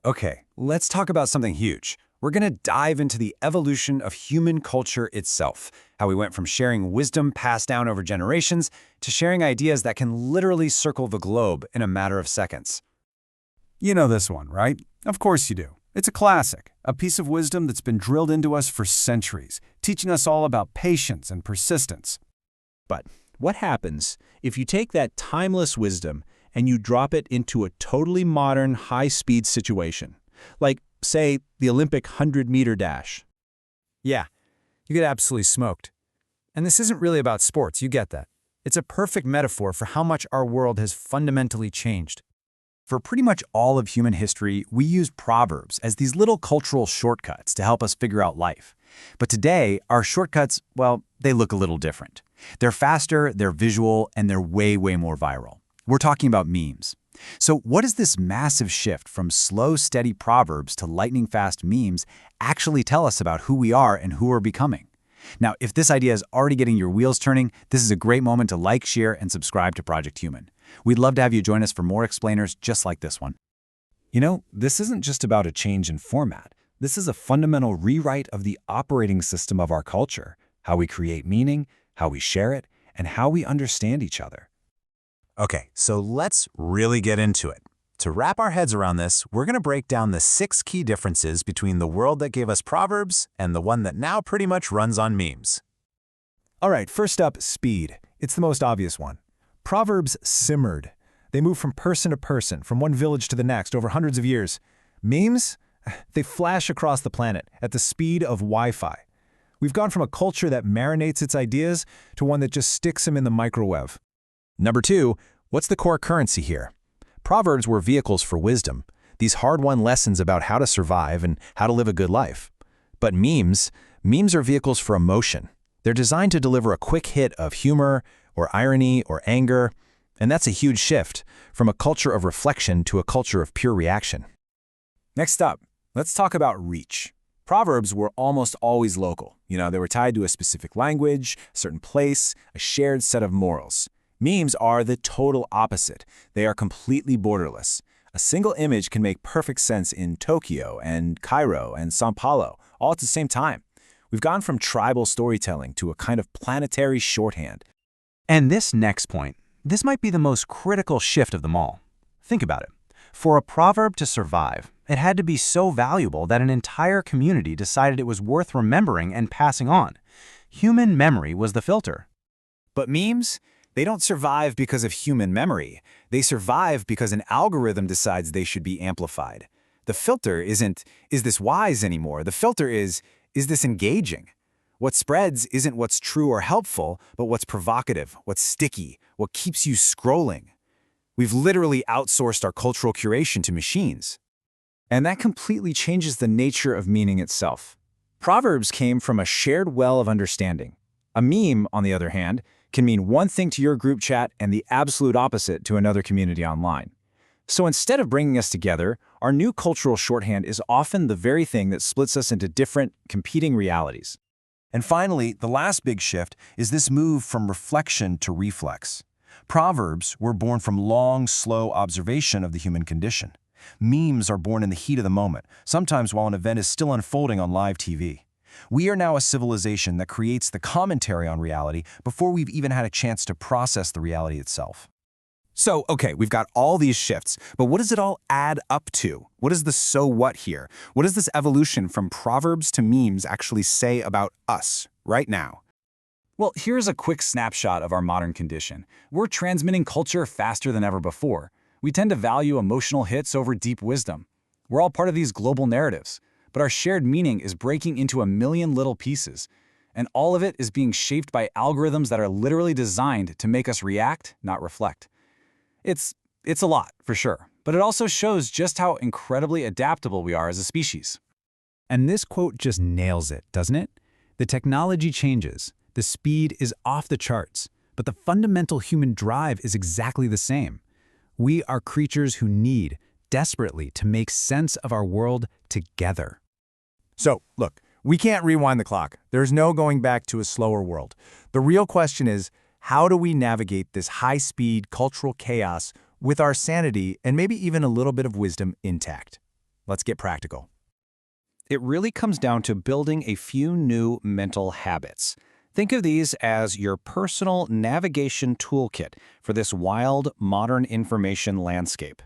Okay, let's talk about something huge. We're going to dive into the evolution of human culture itself, how we went from sharing wisdom passed down over generations to sharing ideas that can literally circle the globe in a matter of seconds. You know this one, right? Of course you do. It's a classic, a piece of wisdom that's been drilled into us for centuries, teaching us all about patience and persistence. But what happens if you take that timeless wisdom and you drop it into a totally modern, high-speed situation? Like, say, the Olympic 100-meter dash. Yeah, you get absolutely smoked. And this isn't really about sports, you get that. It's a perfect metaphor for how much our world has fundamentally changed. For pretty much all of human history, we use proverbs as these little cultural shortcuts to help us figure out life. But today, our shortcuts, well, they look a little different. They're faster, they're visual, and they're way more viral. We're talking about memes. So what does this massive shift from slow, steady proverbs to lightning-fast memes actually tell us about who we are and who we're becoming? Now, if this idea is already getting your wheels turning, this is a great moment to like, share, and subscribe to Project Human. We'd love to have you join us for more explainers just like this one. You know, this isn't just about a change in format. This is a fundamental rewrite of the operating system of our culture, how we create meaning, how we share it, and how we understand each other. Okay, so let's really get into it. To wrap our heads around this, we're going to break down the 6 key differences between the world that gave us proverbs and the one that now pretty much runs on memes. All right, first up, speed. It's the most obvious one. Proverbs simmered. They move from person to person, from one village to the next, over hundreds of years. Memes? They flash across the planet at the speed of Wi-Fi. We've gone from a culture that marinates its ideas to one that just sticks them in the microwave. Number 2, what's the core currency here? Proverbs were vehicles for wisdom, these hard-won lessons about how to survive and how to live a good life. But memes are vehicles for emotion. They're designed to deliver a quick hit of humor or irony or anger, and that's a huge shift from a culture of reflection to a culture of pure reaction. Next up, let's talk about reach. Proverbs were almost always local. They were tied to a specific language, a certain place, a shared set of morals. Memes are the total opposite. They are completely borderless. A single image can make perfect sense in Tokyo and Cairo and São Paulo, all at the same time. We've gone from tribal storytelling to a kind of planetary shorthand. And this next point, this might be the most critical shift of them all. Think about it. For a proverb to survive, it had to be so valuable that an entire community decided it was worth remembering and passing on. Human memory was the filter. But memes? They don't survive because of human memory. They survive because an algorithm decides they should be amplified. The filter isn't, is this wise anymore? The filter is this engaging? What spreads isn't what's true or helpful, but what's provocative, what's sticky, what keeps you scrolling. We've literally outsourced our cultural curation to machines. And that completely changes the nature of meaning itself. Proverbs came from a shared well of understanding. A meme, on the other hand, can mean one thing to your group chat and the absolute opposite to another community online. So instead of bringing us together, our new cultural shorthand is often the very thing that splits us into different, competing realities. And finally, the last big shift is this move from reflection to reflex. Proverbs were born from long, slow observation of the human condition. Memes are born in the heat of the moment, sometimes while an event is still unfolding on live TV. We are now a civilization that creates the commentary on reality before we've even had a chance to process the reality itself. So, okay, we've got all these shifts, but what does it all add up to? What is the so what here? What does this evolution from proverbs to memes actually say about us right now? Well, here's a quick snapshot of our modern condition. We're transmitting culture faster than ever before. We tend to value emotional hits over deep wisdom. We're all part of these global narratives, but our shared meaning is breaking into a million little pieces, and all of it is being shaped by algorithms that are literally designed to make us react, not reflect. It's a lot, for sure, but it also shows just how incredibly adaptable we are as a species. And this quote just nails it, doesn't it? The technology changes, the speed is off the charts, but the fundamental human drive is exactly the same. We are creatures who need, desperately, to make sense of our world together. So, look, we can't rewind the clock. There's no going back to a slower world. The real question is, how do we navigate this high-speed cultural chaos with our sanity and maybe even a little bit of wisdom intact? Let's get practical. It really comes down to building a few new mental habits. Think of these as your personal navigation toolkit for this wild, modern information landscape.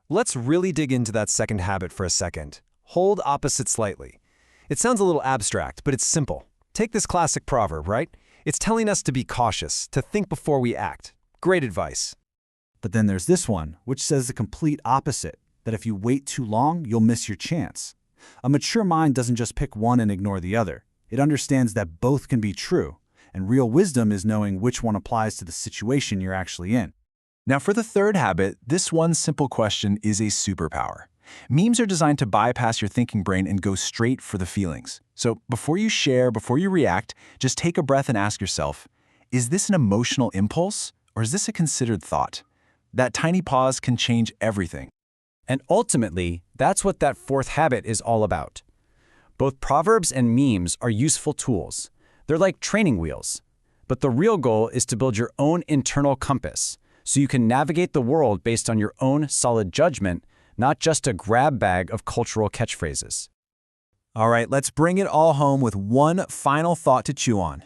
Let's really dig into that second habit for a second. Hold opposite slightly. It sounds a little abstract, but it's simple. Take this classic proverb, right? It's telling us to be cautious, to think before we act. Great advice. But then there's this one, which says the complete opposite, that if you wait too long, you'll miss your chance. A mature mind doesn't just pick one and ignore the other. It understands that both can be true, and real wisdom is knowing which one applies to the situation you're actually in. Now for the third habit, this one simple question is a superpower. Memes are designed to bypass your thinking brain and go straight for the feelings. So before you share, before you react, just take a breath and ask yourself, is this an emotional impulse or is this a considered thought? That tiny pause can change everything. And ultimately, that's what that fourth habit is all about. Both Proverbs and memes are useful tools. They're like training wheels. But the real goal is to build your own internal compass, so you can navigate the world based on your own solid judgment, not just a grab bag of cultural catchphrases. All right, let's bring it all home with one final thought to chew on.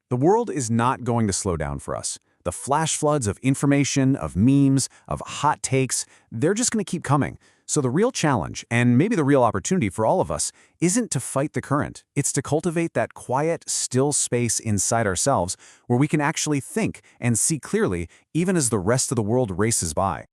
The world is not going to slow down for us. The flash floods of information, of memes, of hot takes, they're just going to keep coming. So the real challenge, and maybe the real opportunity for all of us, isn't to fight the current. It's to cultivate that quiet, still space inside ourselves where we can actually think and see clearly even as the rest of the world races by.